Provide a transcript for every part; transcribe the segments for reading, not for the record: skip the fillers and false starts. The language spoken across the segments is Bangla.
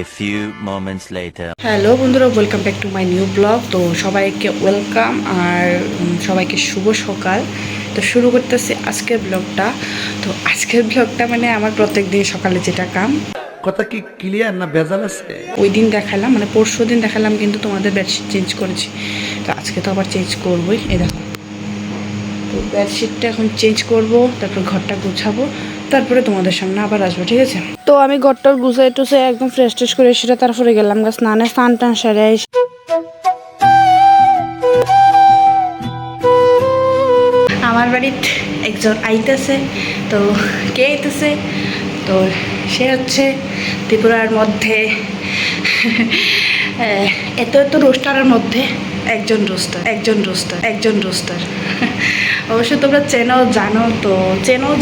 A few moments later. Hello বন্ধুরা, welcome back to my new blog. তো সবাইকে ওয়েলকাম আর সবাইকে শুভ সকাল। তো শুরু করতেছি আজকের ব্লগটা। তো আজকের ব্লগটা মানে আমার প্রত্যেক দিন সকালে যেটা কাম, কথা কি ক্লিয়ার না ভেজাল আছে? ওই দিন দেখালাম, মানে পরশু দিন দেখালাম, কিন্তু তোমাদের বেডশিট চেঞ্জ করেছি। তো আজকে তো আবার চেঞ্জ করবোই, এই দেখো। তো বেডশিটটা এখন চেঞ্জ করব, তারপর ঘরটা গুছাবো, তারপরে তোমাদের সামনে আবার আসবো, ঠিক আছে? তো আমি ঘরটা গুছাই টুছাই একদম ফ্রেশ ট্রেশ করে সেটা তারপরে গেলাম স্নানে, স্নান টান সেরে আমার বাড়িতে একজন আইতেছে। তো কে আইতেছে? তো সে হচ্ছে ত্রিপুরার মধ্যে এত এত রোস্টারের মধ্যে একজন রোস্টার অবশ্য তোমরা চেনো জানো, তো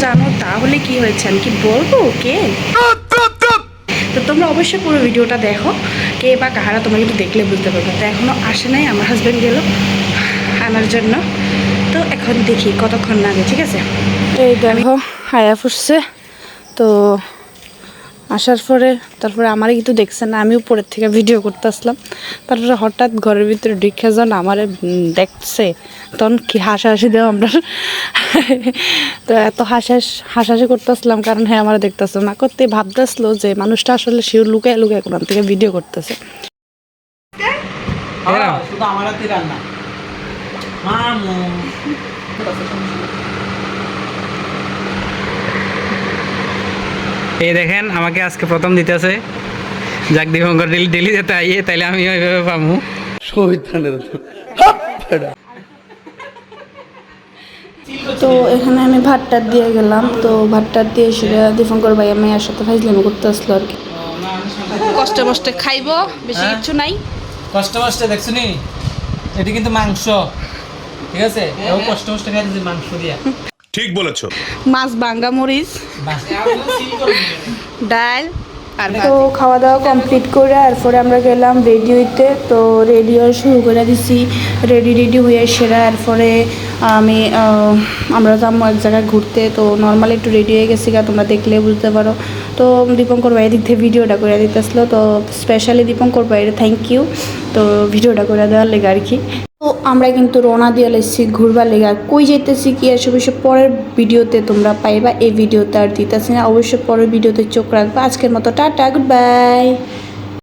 জানো তাহলে কি হয়েছে, আমি কি বলবো কে? তো তোমরা অবশ্যই পুরো ভিডিওটা দেখো, কে বা কাহারা তোমরা কিন্তু দেখলে বুঝতে পারবে। তো এখনও আসে নাই, আমার হাজব্যান্ড গেল আনার জন্য। তো এখন দেখি কতক্ষণ লাগে, ঠিক আছে? এই দেখো হায়া ফুসছে। তো আসার পরে তারপরে আমারে কিন্তু দেখছে না, আমি উপরের থেকে ভিডিও করতে আসলাম। তারপরে হঠাৎ ঘরের ভিতরে ঢুকে যান আমারে দেখছে, তখন কি হাসাহাসি দেও আমরা। তো এত হাসাহাসি করতে আসলাম, কারণ হ্যাঁ আমার দেখতে আসলো না করতে ভাবতে আসলো যে মানুষটা আসলে সে লুকায় লুকায় কোরআন থেকে ভিডিও করতেছে। শুধু আমার হাতে রান্না মামু। এই দেখেন আমাকে আজকে প্রথম দিতেছে, যাক দীপঙ্কর ডেলি যেতে আইয়ে, তাইলে আমি ওইভাবে পামু। তো এখানে আমি ভাতটা দিয়ে গেলাম। তো ভাতটা দিয়ে সেটা দীপঙ্কর ভাই মেয়ের সাথে ফাইজলামি করতে আসলো আর কি। কষ্টে মষ্টে খাইবো, বেশি কিছু নাই। কষ্ট দেখছো নি, এটি কিন্তু মাংস, ঠিক আছে? ও কষ্ট খাইতেছি মাংস দিয়া। ঠিক বলেছো। মাছ, বাঙ্গা মরিচ, ডাল আর তো খাওয়া দাওয়া কমপ্লিট করে এরপরে আমরা গেলাম রেডি হইতে। তো রেডি হওয়া শুরু করে দিছি, রেডি হয়ে সেরা এরপরে আমরা যাবো এক জায়গায় ঘুরতে। তো নর্মালি একটু রেডি হয়ে গেছি, তোমরা দেখলে বুঝতে পারো। তো দীপঙ্কর ভাইয়ের দিক থেকে ভিডিওটা করে দিতে আসলো, তো স্পেশালি দীপঙ্কর ভাইয়ের থ্যাংক ইউ। তো ভিডিওটা করে দেওয়ার লেগে আর কি। তো আমরা কিন্তু রওনা দিয়ে এসেছি ঘুরবার লেগে। আর কই যেতেছি কি এসব পরের ভিডিওতে তোমরা পাইবা, এই ভিডিওতে আর দিতেছি না। অবশ্যই পরের ভিডিওতে চোখ রাখবা। আজকের মতো টাটা, গুড বাই।